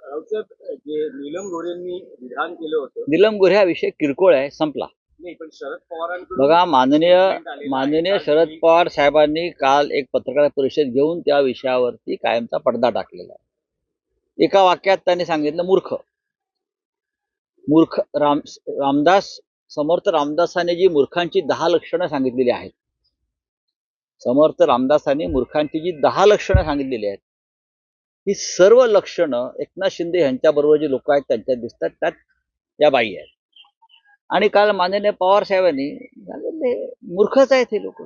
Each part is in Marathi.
राऊतसाहेब, जे नीलम गोऱ्हेंनी विधान केलं होतं, नीलम गोऱ्हे हा विषय किरकोळ आहे, संपला. नाही पण शरद पवारांकडून बघा, माननीय statement आलेलं आहे. माननीय काल शरद तुम्ही- पवार साहेबांनी काल एक पत्रकार परिषद घेऊन त्या विषयावरती कायमचा पडदा टाकलेला आहे. एका वाक्यात त्यांनी सांगितलं, मूर्ख मूर्ख रामदास समर्थ रामदासांनी जी मूर्खांची 10 लक्षणं सांगितलेली आहेत, समर्थ रामदासांनी मूर्खांची जी 10 लक्षणं सांगितलेली आहेत, ही सर्व लक्षणं एकनाथ शिंदे यांच्याबरोबर जे लोक आहेत त्यांच्यात दिसतात, त्यात या बाई आहेत. आणि काल माननीय पवार साहेबांनी सांगितले, मूर्खच आहेत हे लोक.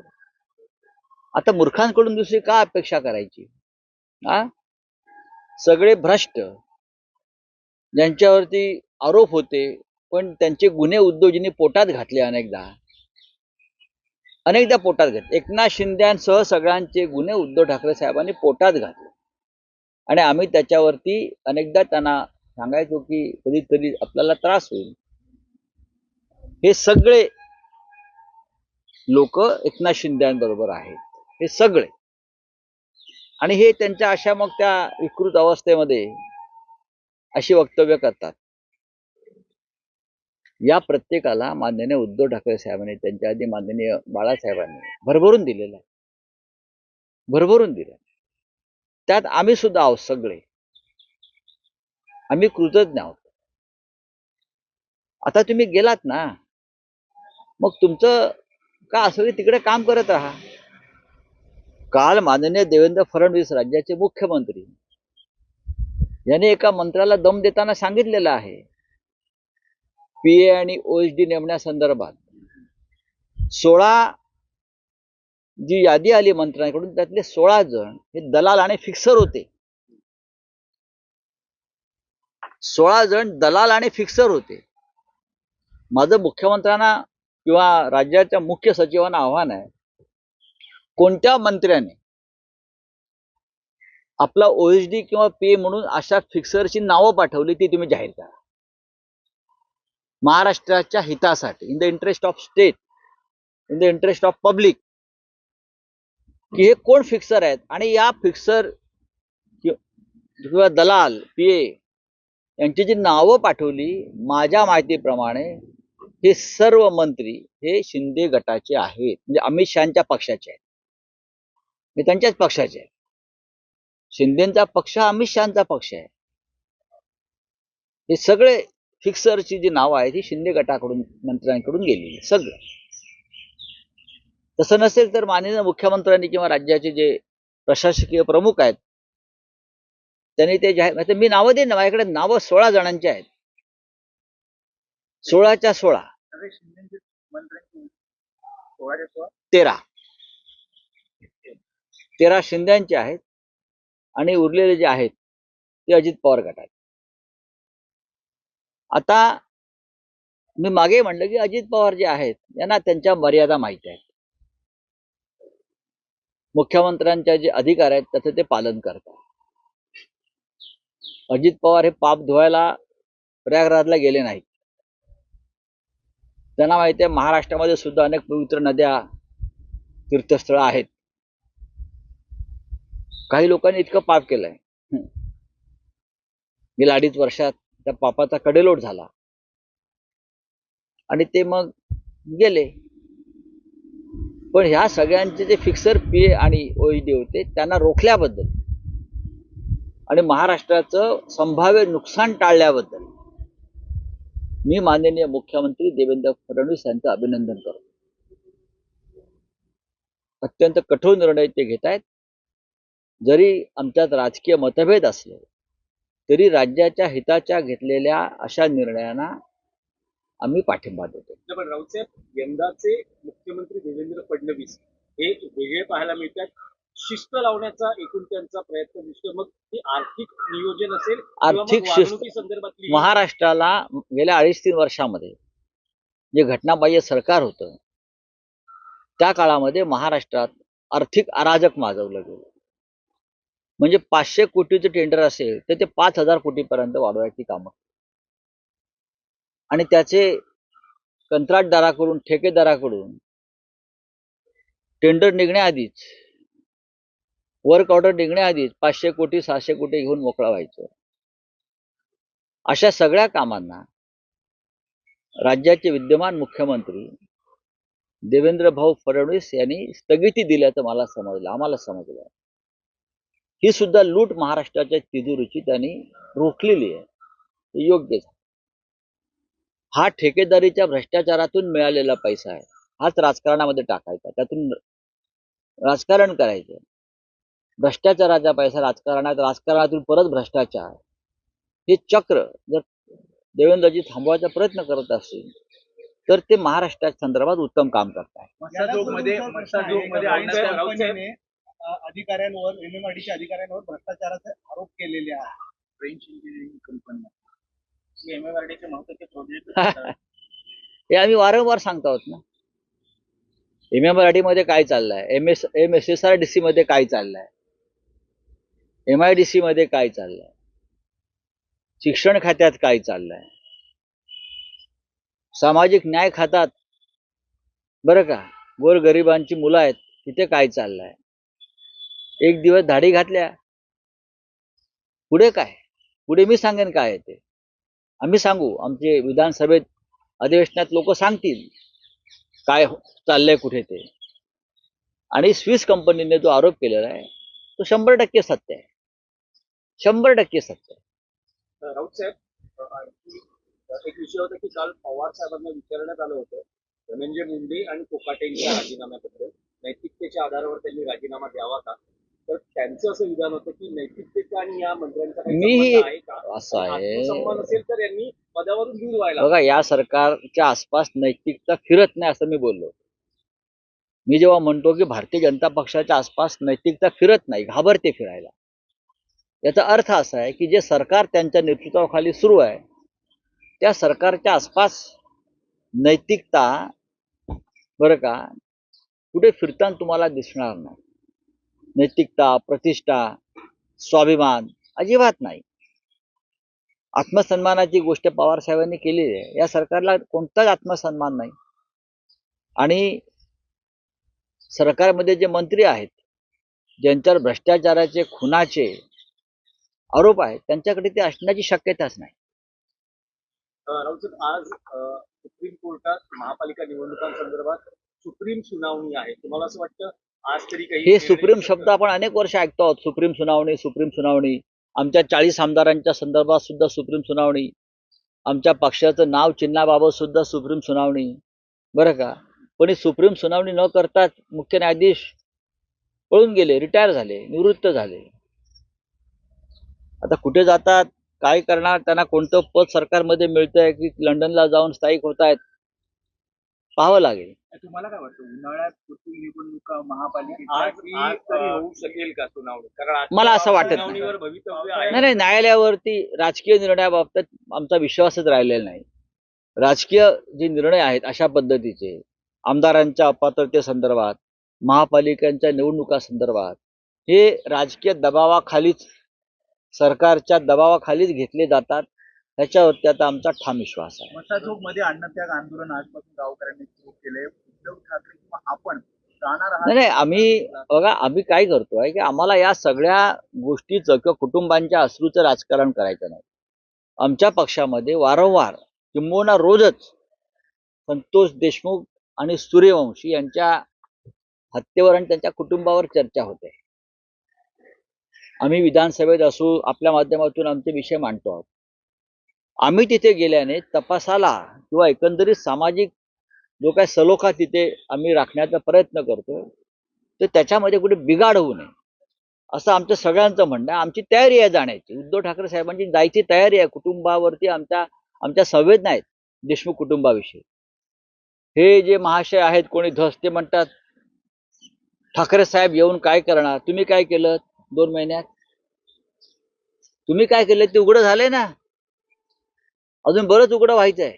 आता मूर्खांकडून दुसरी का अपेक्षा करायची? सगळे भ्रष्ट, ज्यांच्यावरती आरोप होते पण त्यांचे गुन्हे उद्योजींनी पोटात घातले, अनेकदा पोटात घातले. एकनाथ शिंदेसह सगळ्यांचे गुन्हे उद्धव ठाकरे साहेबांनी पोटात घातले. आणि आम्ही त्याच्यावरती अनेकदा त्यांना सांगायचो की कधीतरी आपल्याला त्रास होईल. हे सगळे लोक एकनाथ शिंदेबरोबर आहेत, हे सगळे. आणि हे त्यांच्या अशा मग त्या विकृत अवस्थेमध्ये अशी वक्तव्य करतात. या प्रत्येकाला माननीय उद्धव ठाकरे साहेबांनी, त्यांच्या आधी माननीय बाळासाहेबांनी भरभरून दिलेलं आहे, भरभरून दिलं. त्यात आम्ही सुद्धा आहोत, सगळे आम्ही कृतज्ञ आहोत. आता तुम्ही गेलात ना, मग तुमचं का असं तिकडे काम करत राहा. काल माननीय देवेंद्र फडणवीस राज्याचे मुख्यमंत्री यांनी एका मंत्र्याला दम देताना सांगितलेलं आहे, पीए आणि ओएसडी नेमण्यासंदर्भात 16 जी यादी आली मंत्र्यांकडून, त्यातले 16 जण हे दलाल आणि फिक्सर होते. 16 जण दलाल आणि फिक्सर होते. माझं मुख्यमंत्र्यांना किंवा राज्याच्या मुख्य सचिवांना आव्हान आहे, कोणत्या मंत्र्याने आपला ओएसडी किंवा पीए म्हणून अशा फिक्सरची नावं पाठवली ती तुम्ही जाहीर करा. महाराष्ट्राच्या हितासाठी, in the interest of state, in the interest of public, की हे कोण फिक्सर आहेत. आणि या फिक्सर किंवा दलाल पीए यांची जी नावं पाठवली, माझ्या माहितीप्रमाणे हे सर्व मंत्री हे शिंदे गटाचे आहेत, म्हणजे अमित शहाच्या पक्षाचे आहेत, हे त्यांच्याच पक्षाचे आहेत. शिंदेचा पक्ष हा अमित शहाचा पक्ष आहे. हे सगळे फिक्सरची जी नावं आहेत ही शिंदे गटाकडून, मंत्र्यांकडून गेलेली सगळं. तसं नसेल तर माननीय मुख्यमंत्र्यांनी किंवा राज्याचे जे प्रशासकीय प्रमुख आहेत त्यांनी ते जाहीर, मी नावं देईन ना, माझ्याकडे नावं 16 जणांची आहेत, 16च्या 16. 13 शिंद्यांचे आहेत आणि उरलेले जे आहेत ते अजित पवार गटात. आता मी मागे म्हणलं की अजित पवार जे आहेत यांना त्यांच्या मर्यादा माहिती आहेत. मुख्यमंत्र्यांच्या जे अधिकार आहेत त्याचं ते पालन करतात. अजित पवार हे पाप धुवायला प्रयागराजला गेले नाहीत. त्यांना माहिती आहे महाराष्ट्रामध्ये सुद्धा अनेक पवित्र नद्या, तीर्थस्थळं आहेत. काही लोकांनी इतकं पाप केलंय, गेल्या 2.5 वर्षात त्या पापाचा कडेलोट झाला आणि ते मग गेले. पण ह्या सगळ्यांचे जे फिक्सर पीए आणि ओएसडी होते त्यांना रोखल्याबद्दल आणि महाराष्ट्राचं संभाव्य नुकसान टाळल्याबद्दल मी माननीय मुख्यमंत्री देवेंद्र फडणवीस यांचं अभिनंदन करतो. अत्यंत कठोर निर्णय ते घेत आहेत. जरी आमच्यात राजकीय मतभेद असले तरी राज्याच्या हिताच्या घेतलेल्या अशा निर्णयांना आम्ही पाठिंबा देतो. पण राऊतसाहेब, यंदाचे मुख्यमंत्री देवेंद्र फडणवीस हे वेगळे पाहायला मिळतात. शिस्त लावण्याचा एकूण त्यांचा प्रयत्न दिसतो. मग ती आर्थिक नियोजन असेल, आर्थिक शिस्त संदर्भातली महाराष्ट्राला गेल्या 2.5-3 वर्षामध्ये जे घटनाबाह्य सरकार होतं त्या काळामध्ये महाराष्ट्रात आर्थिक अराजक माजवलं गेलं. म्हणजे 500 कोटीचं टेंडर असेल तर ते 5,000 कोटीपर्यंत वाढवायची कामं, आणि त्याचे कंत्राटदाराकडून, ठेकेदाराकडून टेंडर निघण्याआधीच, वर्क ऑर्डर निघण्याआधीच 500 कोटी 600 कोटी घेऊन मोकळा व्हायचं. अशा सगळ्या कामांना राज्याचे विद्यमान मुख्यमंत्री देवेंद्र भाऊ फडणवीस यांनी स्थगिती दिल्याचं मला समजलं, आम्हाला समजलं. ही सुद्धा लूट महाराष्ट्राच्या तिजोरीची त्यांनी रोखलेली आहे. हे योग्य आहे. हा ठेकेदारीच्या भ्रष्टाचारातून मिळालेला पैसा आहे, हाच राजकारणामध्ये टाकायचा, त्यातून राजकारण करायचं. भ्रष्टाचाराचा पैसा राजकारणात, राजकारणातून परत भ्रष्टाचार, हे चक्र जर देवेंद्रजी थांबवायचा प्रयत्न करत असतील तर ते महाराष्ट्राच्या संदर्भात उत्तम काम करतात. अधिकाऱ्यांवर एमएमआरडीच्या अधिकाऱ्यांवर भ्रष्टाचाराचे आरोप केलेले आहेत. फ्रेंच इंजिनिअरिंग कंपनी एमएमआरडीचे महत्वाचे प्रोजेक्ट हे आम्ही वारंवार सांगतो आहोत ना. एमएमआरडी मध्ये काय चाललंय, MSSRDC मध्ये काय चाललंय, MIDC मध्ये काय चाललंय, शिक्षण खात्यात काय चाललंय, सामाजिक न्याय खात्यात बरं का, गोरगरिबांची मुलं आहेत तिथे काय चाललंय. एक दिवस धाडी घातल्या, पुढे काय, पुढे मी सांगेन काय आहे ते, आम्ही सांगू. आमचे विधानसभेत अधिवेशनात लोक सांगतील काय चाललंय कुठे ते. आणि स्विस कंपनीने जो आरोप केलेला आहे तो 100% सत्य आहे, 100% सत्य आहे. राऊत साहेब, आणखी एक विषय होता की काल पवार साहेबांना विचारण्यात आलं होतं धनंजय मुंडे आणि कोकाटेंच्या राजीनाम्याबद्दल नैतिकतेच्या आधारावर त्यांनी राजीनामा द्यावा का. तर त्यांचं असं विधान होतं की नैतिकतेचा आणि या मंत्र्यांचा काही संबंध आहे का, असं आहे. संबंध असेल तर यांनी पदावरून दूर व्हायला. बघा, या सरकारच्या आसपास नैतिकता फिरत नाही असं मी बोललो. मी जेव्हा म्हणतो की भारतीय जनता पक्षाच्या आसपास नैतिकता फिरत नाही, घाबरते फिरायला, याचा अर्थ असा आहे की जे सरकार त्यांच्या नेतृत्वाखाली सुरू आहे त्या सरकारच्या आसपास नैतिकता बरं का कुठे फिरताना तुम्हाला दिसणार नाही. नैतिकता, प्रतिष्ठा, स्वाभिमान अजिबात नाही. आत्मसन्मानाची गोष्ट पवार साहेबांनी केलेली आहे. या सरकारला कोणताच आत्मसन्मान नाही. आणि सरकारमध्ये जे मंत्री आहेत ज्यांच्यावर भ्रष्टाचाराचे, खुनाचे आरोप आहेत त्यांच्याकडे ते असण्याची शक्यताच नाही. राऊत साहेब, आज सुप्रीम कोर्टात महापालिका निवडणुकांसंदर्भात सुप्रीम सुनावणी आहे. तुम्हाला असं वाटतं आज तरी काही हे सुप्रीम शब्द आपण अनेक वर्ष ऐकतो आहोत. सुप्रीम सुनावणी, सुप्रीम सुनावणी. आमच्या 40 आमदारांच्या संदर्भात सुद्धा सुप्रीम सुनावणी, आमच्या पक्षाचं नाव चिन्हाबाबत सुद्धा सुप्रीम सुनावणी, बरं का. पण ही सुप्रीम सुनावणी न करताच मुख्य न्यायाधीश पळून गेले, रिटायर झाले, निवृत्त झाले. आता कुठे जातात, काय करणार, त्यांना कोणतं पद सरकारमध्ये मिळतंय की लंडनला जाऊन स्थायिक होत आहेत, पाहावं लागेल. तुम्हाला काय वाटतं उन्हाळ्यात निवडणुका आज महापालिकेच्या तरी होऊ शकेल का सुनावणी? कारण मला असं वाटत नाही. सुनावणीवर भवितव्य आहे. नाही, न्यायालयावरती राजकीय निर्णयाबाबत आमचा विश्वासच राहिलेला नाही. राजकीय जे निर्णय आहेत अशा पद्धतीचे आमदारांच्या अपात्रतेसंदर्भात, महापालिकांच्या निवडणुका संदर्भात, हे राजकीय दबावाखालीच, सरकारच्या दबावाखालीच घेतले जातात. ह्याच्यावरती आता आमचा ठाम विश्वास आहे. मसाजोग मध्ये अन्नत्याग आंदोलन आजपासून गावकऱ्यांनी सुरू केले. उद्धव ठाकरे किंवा आपण जाणार आहात? नाही, आम्ही काय करतोय की आम्हाला या सगळ्या गोष्टीचं किंवा कुटुंबांच्या अश्रूचं राजकारण करायचं नाही. आमच्या पक्षामध्ये वारंवार किंबहुना रोजच संतोष देशमुख आणि सूर्यवंशी यांच्या हत्येवर आणि त्यांच्या कुटुंबावर चर्चा होते. आम्ही विधानसभेत असू, आपल्या माध्यमातून आमचे विषय मांडतो आहोत. आम्ही तिथे गेल्याने तपासाला किंवा एकंदरीत सामाजिक जो काय सलोखा तिथे आम्ही राखण्याचा प्रयत्न करतोय तर त्याच्यामध्ये कुठे बिघाड होऊ नये असं आमचं सगळ्यांचं म्हणणं आहे. आमची तयारी आहे जाण्याची. उद्धव ठाकरे साहेबांची जायची तयारी आहे. कुटुंबावरती आमच्या संवेदना आहेत देशमुख कुटुंबाविषयी. हे जे महाशय आहेत कोणी धस, ते म्हणतात ठाकरे साहेब येऊन काय करणार, तुम्ही काय केलं 2 महिन्यात, तुम्ही काय केलं ते उघडं झालंय ना, अजून बरंच उघडं व्हायचं आहे.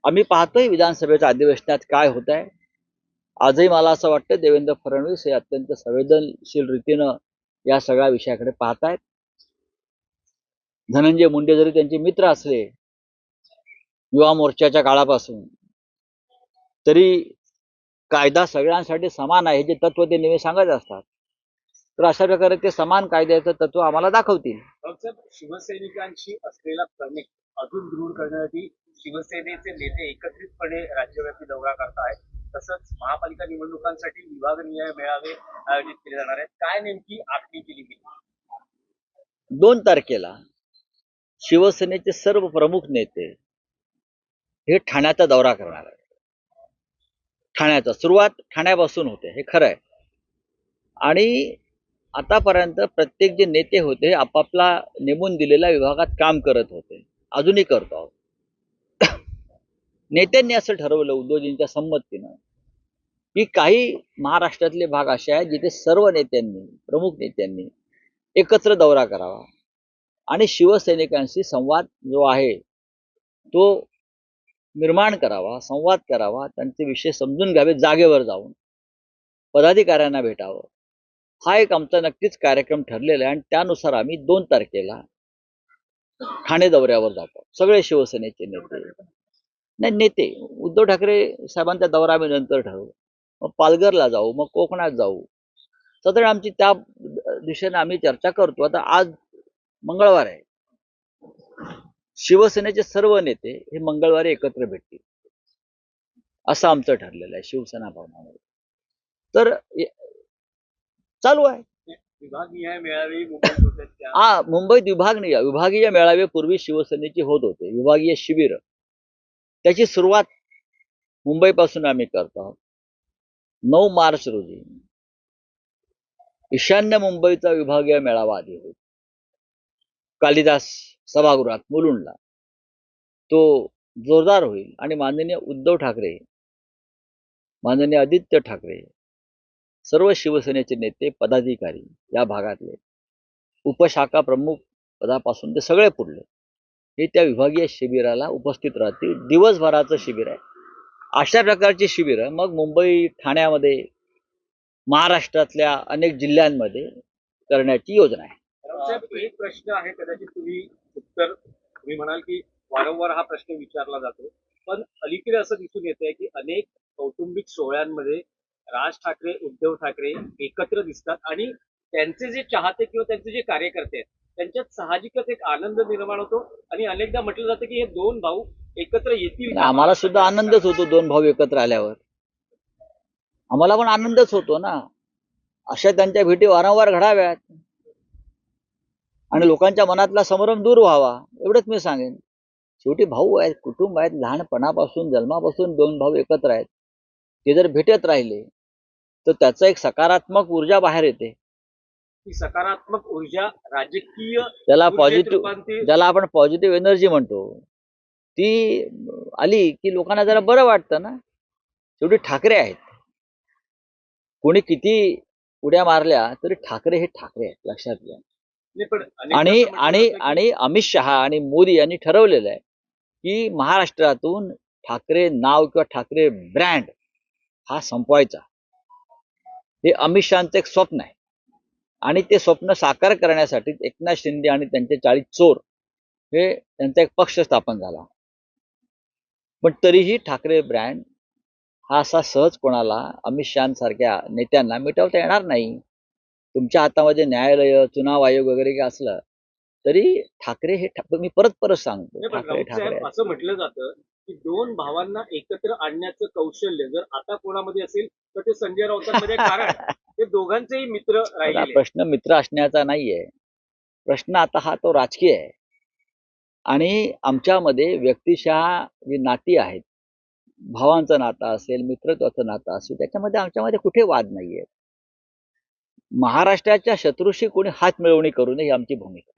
आम्ही पाहतोय विधानसभेच्या अधिवेशनात काय होत आहे. आजही मला असं वाटतं देवेंद्र फडणवीस हे अत्यंत संवेदनशील रीतीनं या सगळ्या विषयाकडे पाहतायत. धनंजय मुंडे जरी त्यांचे मित्र असले युवा मोर्चाच्या काळापासून, तरी कायदा सगळ्यांसाठी समान आहे हे जे तत्व ते नेहमी सांगत असतात तर अशा प्रकारे ते समान कायद्याचं तत्व आम्हाला दाखवतील. साहेब, शिवसैनिकांशी असलेला कनेक्ट अजून दृढ करण्यासाठी शिवसेनेचे नेते एकत्रितपणे राज्यव्यापी दौरा करतायत. तसंच महापालिका निवडणुकांसाठी विभागनिहाय मेळावे आयोजित केले जाणार आहेत. काय नेमकी आखणी केली गेली? 2 तारखेला शिवसेनेचे सर्व प्रमुख नेते हे ठाण्याचा दौरा करणार आहेत. ठाण्याचा सुरुवात ठाण्यापासून होते, हे खरं आहे. आणि आतापर्यंत प्रत्येक जे नेते होते आपापला नेमून दिलेल्या विभागात काम करत होते, अजूनही करतो आहोत. नेत्यांनी असं ठरवलं उद्धवजींच्या संमतीनं की काही महाराष्ट्रातले भाग असे आहेत जिथे सर्व नेत्यांनी, प्रमुख नेत्यांनी एकत्र दौरा करावा आणि शिवसैनिकांशी संवाद जो आहे तो निर्माण करावा, संवाद करावा, त्यांचे विषय समजून घ्यावे, जागेवर जाऊन पदाधिकाऱ्यांना भेटावं. हा एक आमचा नक्कीच कार्यक्रम ठरलेला आहे आणि त्यानुसार आम्ही 2 तारखेला ठाणे दौऱ्यावर जातो. सगळे शिवसेनेचे नेते, नाही नेते, उद्धव ठाकरे साहेबांचा दौरा आम्ही नंतर ठरवू. मग पालघरला जाऊ, मग कोकणात जाऊ. सतत आमची त्या दिशेने आम्ही चर्चा करतो. आता आज मंगळवार आहे. शिवसेनेचे सर्व नेते हे मंगळवारी एकत्र भेटतील असं आमचं ठरलेलं आहे शिवसेना भवनामध्ये. तर चालू आहे. विभागनिहाय मेळावे मुंबईत होते त्या मुंबईत विभागीय मेळावे पूर्वी शिवसेनेचे होत होते, विभागीय शिबिर. त्याची सुरुवात मुंबईपासून आम्ही करतो आहोत. 9 मार्च रोजी ईशान्य मुंबईचा विभागीय मेळावा आधी होईल कालिदास सभागृहात मुलुंडला. तो जोरदार होईल आणि माननीय उद्धव ठाकरे, माननीय आदित्य ठाकरे, सर्व शिवसेनेचे नेते, पदाधिकारी या भागातले, उपशाखा प्रमुख पदापासून ते सगळे पुढले हे त्या विभागीय शिबिराला उपस्थित राहतील. दिवसभराचं शिबिर आहे. अशा प्रकारची शिबिरं मग मुंबई, ठाण्यामध्ये, महाराष्ट्रातल्या अनेक जिल्ह्यांमध्ये करण्याची योजना आहे. साहेब, एक प्रश्न आहे, कदाचित तुम्ही म्हणाल की वारंवार हा प्रश्न विचारला जातो, पण अलीकडे असं दिसून येत आहे की अनेक कौटुंबिक सोहळ्यांमध्ये राज ठाकरे, उद्धव ठाकरे एकत्र दिसतात आणि त्यांचे जे चाहते किंवा त्यांचे जे कार्यकर्ते आहेत त्यांच्यात साहजिकच एक आनंद निर्माण होतो आणि अनेकदा म्हटलं जातं की हे 2 भाऊ एकत्र येतील. आम्हाला सुद्धा आनंदच होतो 2 भाऊ एकत्र आल्यावर. आम्हाला पण आनंदच होतो ना. अशा त्यांच्या भेटी वारंवार घडाव्यात आणि लोकांच्या मनातला संभ्रम दूर व्हावा, एवढंच मी सांगेन. शेवटी भाऊ आहेत, कुटुंब आहेत, लहानपणापासून जन्मापासून 2 भाऊ एकत्र आहेत. ते जर भेटत राहिले तर त्याचा एक सकारात्मक ऊर्जा बाहेर येते. ही सकारात्मक ऊर्जा राजकीय ज्याला आपण पॉझिटिव्ह एनर्जी म्हणतो, ती आली की लोकांना जरा बरं वाटतं ना. शेवटी ठाकरे आहेत. कोणी किती उड्या मारल्या तरी ठाकरे हे ठाकरे आहेत, लक्षात घ्या. आणि आणि आणि अमित शहा आणि मोदी यांनी ठरवलेलं आहे की महाराष्ट्रातून ठाकरे नाव किंवा ठाकरे ब्रँड हा संपवायचा. हे अमित शहांचं एक स्वप्न आहे आणि ते स्वप्न साकार करण्यासाठी एकनाथ शिंदे आणि त्यांचे 40 चोर हे त्यांचा एक पक्ष स्थापन झाला. पण तरीही ठाकरे ब्रँड हा असा सहज कोणाला, अमित शहांसारख्या नेत्यांना मिटवता येणार नाही. तुमच्या हातामध्ये न्यायालय, चुनाव आयोग वगैरे असलं तरी ठाकरे हे मी परत सांगतो, ठाकरे. असं म्हटलं जातं की 2 भावांना एकत्र आणण्याचं कौशल्य जर आता कोणामध्ये असेल तर ते संजय राऊतांमध्ये. कारण ते दोघांचेही मित्र राहिले. प्रश्न मित्र असण्याचा नाहीये. प्रश्न आता हा तो राजकीय आहे आणि आमच्यामध्ये व्यक्तिशः जी नाती आहेत, भावांचं नातं असेल, मित्रत्वाचं नातं असेल, त्याच्यामध्ये आमच्यामध्ये कुठे वाद नाहीये. महाराष्ट्राच्या शत्रूशी कोणी हात मिळवणी करू नये ही आमची भूमिका.